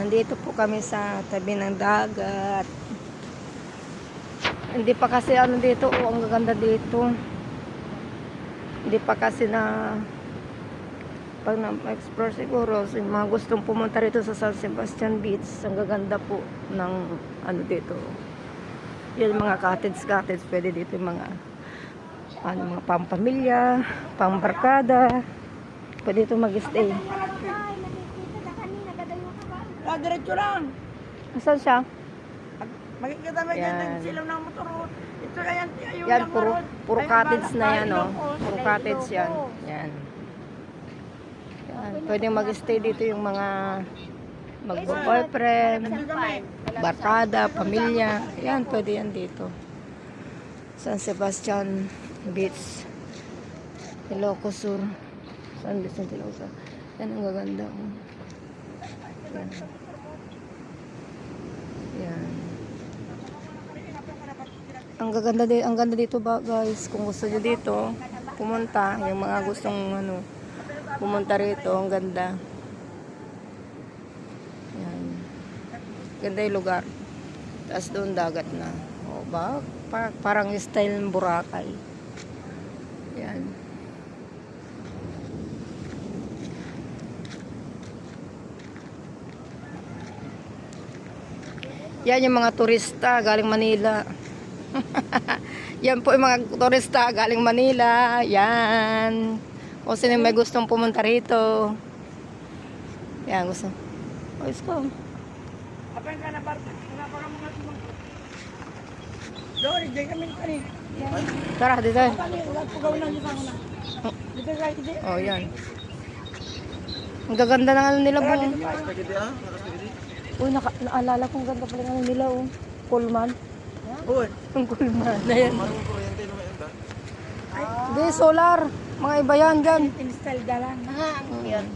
Nandito po kami sa tabi ng dagat. Hindi pa kasi ano dito, oh, ang gaganda dito. Hindi pa kasi na pag na-explore siguro, so yung mga gustong pumunta rito sa San Sebastian Beach, ang gaganda po ng ano dito. Yan mga cottage, pwede dito yung mga mga pampamilya, pambarkada. Pwede dito mag-stay. Diretso lang. Asan siya? Makikita mo Yan. yung silaw ng motor. Ito na yan. Yan, puro cottage na yan, oh. Puro cottage yan. Yan. Yan. Pwede mag-stay dito yung mga mag-boyfriend, barkada, pamilya. Yan, pwede yan dito. San Sebastian Beach, Ilocos Sur. San Vicente, Ilocos Sur. Yan ang gaganda. Oh. Yan. Yan. Ang ganda dito ba, guys? Kung gusto niyo dito pumunta, yung mga gustong pumunta rito, ang ganda. Yan. Ganda yung lugar. Tapos doon dagat na. O ba? Parang style ng Boracay. Yan. Yan yung mga turista galing Manila. Yan po yung mga turista galing Manila. Yan. Kung sino may gustong pumunta rito. Yan, gusto. O, isko. Apa yung kanabarta? Kenapa kamu nggak cuma? Doon, diyan kami kani. Tara, dito. Kani, lahat po gawin lang sana. Dito guys, dito. Oh, yan. Ang gaganda ng ano nila, bong. Uy, naalala kong ganda pala ng ano nila, oh. Pullman. Uy. Yung Pullman. Ayan. Hindi, solar. Mga iba yan dyan. Install dalan. Yan.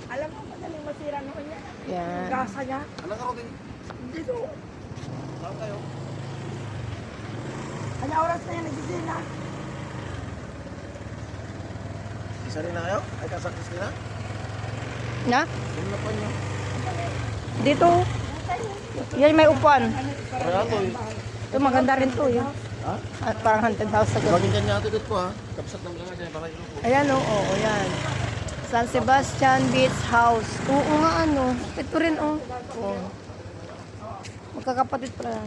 Alam mo, madaling masira noon yan. Yan. Gasa niya. Alam ako din. Dito. Saan kayo? Kanya oras na yan, nagsisira na. Isa rin na kayo? Ay, kasakis nila? Na? Ano na pa nyo? Dito. Yan may upuan. Parang ato eh. Ito maganda rin to, yun. Ha? At parang haunted house sa gabi. Bagin kanya ato dito ha. Kapsat lang lang dyan para ilo po. Ayan, oh, oh, yan. San Sebastian Beach House. Oo nga, ano. Ito rin, oh. Oh. Magkakapatid pala.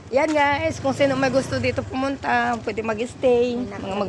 Yan guys, kung sino may gusto dito pumunta, pwede mag-stay. Mga